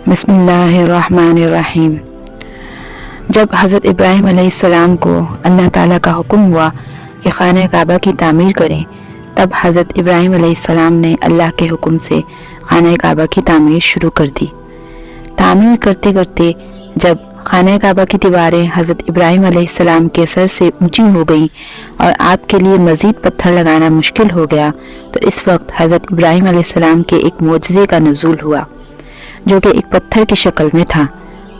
بسم اللہ الرحمن الرحیم۔ جب حضرت ابراہیم علیہ السلام کو اللہ تعالیٰ کا حکم ہوا کہ خانہ کعبہ کی تعمیر کریں، تب حضرت ابراہیم علیہ السلام نے اللہ کے حکم سے خانہ کعبہ کی تعمیر شروع کر دی۔ تعمیر کرتے کرتے جب خانہ کعبہ کی دیواریں حضرت ابراہیم علیہ السلام کے سر سے اونچی ہو گئیں اور آپ کے لیے مزید پتھر لگانا مشکل ہو گیا، تو اس وقت حضرت ابراہیم علیہ السلام کے ایک معجزے کا نزول ہوا، جو کہ ایک پتھر کی شکل میں تھا،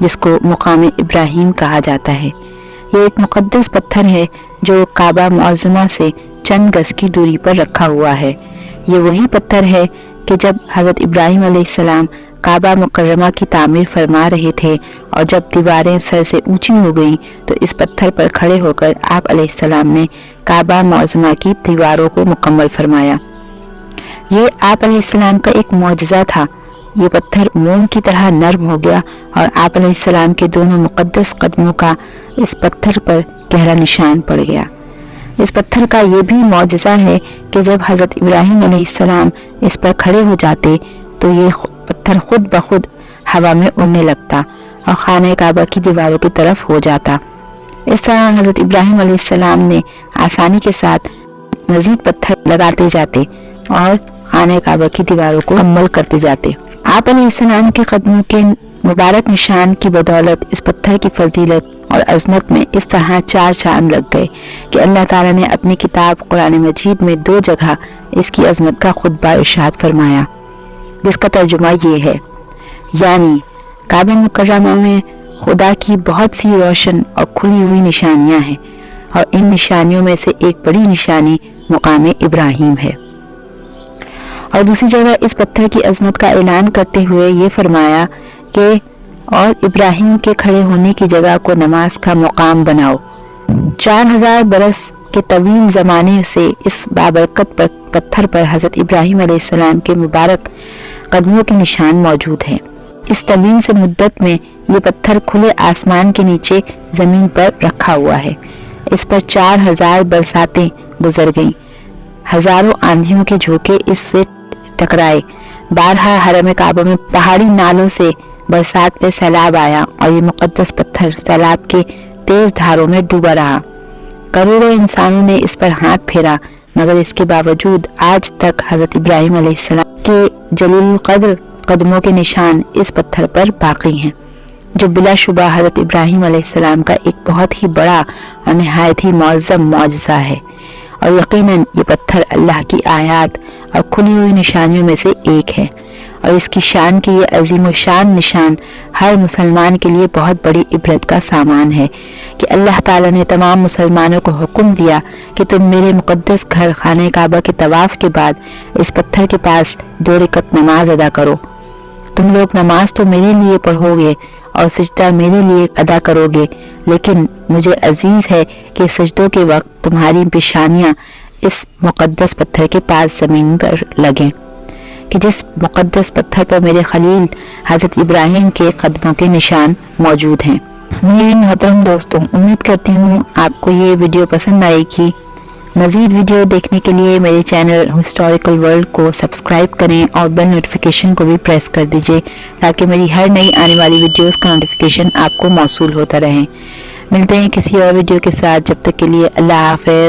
جس کو مقام ابراہیم کہا جاتا ہے۔ یہ ایک مقدس پتھر ہے جو کعبہ معظمہ سے چند گز کی دوری پر رکھا ہوا ہے۔ یہ وہی پتھر ہے کہ جب حضرت ابراہیم علیہ السلام کعبہ مکرمہ کی تعمیر فرما رہے تھے اور جب دیواریں سر سے اونچی ہو گئیں تو اس پتھر پر کھڑے ہو کر آپ علیہ السلام نے کعبہ معظمہ کی دیواروں کو مکمل فرمایا۔ یہ آپ علیہ السلام کا ایک معجزہ تھا۔ یہ پتھر موم کی طرح نرم ہو گیا اور آپ علیہ السلام کے دونوں مقدس قدموں کا اس پتھر پر گہرا نشان پڑ گیا۔ اس پتھر کا یہ بھی معجزہ ہے کہ جب حضرت ابراہیم علیہ السلام اس پر کھڑے ہو جاتے تو یہ پتھر خود بخود ہوا میں اڑنے لگتا اور خانہ کعبہ کی دیواروں کی طرف ہو جاتا۔ اس طرح حضرت ابراہیم علیہ السلام نے آسانی کے ساتھ مزید پتھر لگاتے جاتے اور خانہ کعبہ کی دیواروں کو مکمل کرتے جاتے۔ آپ علیہ السلام کے قدموں کے مبارک نشان کی بدولت اس پتھر کی فضیلت اور عظمت میں اس طرح چار چاند لگ گئے کہ اللہ تعالیٰ نے اپنی کتاب قرآن مجید میں 2 جگہ اس کی عظمت کا خطبہ ارشاد فرمایا، جس کا ترجمہ یہ ہے، یعنی کعبہ مکرمہ میں خدا کی بہت سی روشن اور کھلی ہوئی نشانیاں ہیں، اور ان نشانیوں میں سے ایک بڑی نشانی مقام ابراہیم ہے۔ اور دوسری جگہ اس پتھر کی عظمت کا اعلان کرتے ہوئے یہ فرمایا کہ اور ابراہیم کے کھڑے ہونے کی جگہ کو نماز کا مقام بناؤ۔ 4000 برس کے طویل زمانے سے اس بابرکت پتھر پر حضرت ابراہیم علیہ السلام کے مبارک قدموں کے نشان موجود ہیں۔ اس طویل سے مدت میں یہ پتھر کھلے آسمان کے نیچے زمین پر رکھا ہوا ہے۔ اس پر 4000 برساتیں گزر گئیں، ہزاروں آندھیوں کے جھونکے اس سے ٹکرائے، بارہا حرم کعبہ میں پہاڑی نالوں سے برسات پہ سیلاب آیا اور یہ مقدس پتھر سیلاب کے تیز دھاروں میں ڈوبا رہا۔ کروڑوں انسانوں نے اس پر ہاتھ پھیرا، مگر اس کے باوجود آج تک حضرت ابراہیم علیہ السلام کے جلیل القدر قدموں کے نشان اس پتھر پر باقی ہیں، جو بلا شبہ حضرت ابراہیم علیہ السلام کا ایک بہت ہی بڑا اور نہایت ہی معظم معجزہ ہے۔ اور یقیناً یہ پتھر اللہ کی آیات اور کھلی ہوئی نشانیوں میں سے ایک ہے، اور اس کی شان کی یہ عظیم و شان نشان ہر مسلمان کے لیے بہت بڑی عبرت کا سامان ہے کہ اللہ تعالیٰ نے تمام مسلمانوں کو حکم دیا کہ تم میرے مقدس گھر خانہ کعبہ کے طواف کے بعد اس پتھر کے پاس 2 رکعت نماز ادا کرو۔ تم لوگ نماز تو میرے لیے پڑھو گے اور سجدہ میرے لیے ادا کرو گے، لیکن مجھے عزیز ہے کہ سجدوں کے وقت تمہاری پیشانیاں اس مقدس پتھر کے پاس زمین پر لگیں، کہ جس مقدس پتھر پر میرے خلیل حضرت ابراہیم کے قدموں کے نشان موجود ہیں۔ میرے محترم دوستوں، امید کرتی ہوں آپ کو یہ ویڈیو پسند آئے گی۔ مزید ویڈیو دیکھنے کے لیے میرے چینل ہسٹوریکل ورلڈ کو سبسکرائب کریں اور بیل نوٹیفیکیشن کو بھی پریس کر دیجئے تاکہ میری ہر نئی آنے والی ویڈیوز کا نوٹیفیکیشن آپ کو موصول ہوتا رہے۔ ملتے ہیں کسی اور ویڈیو کے ساتھ، جب تک کے لیے اللہ حافظ۔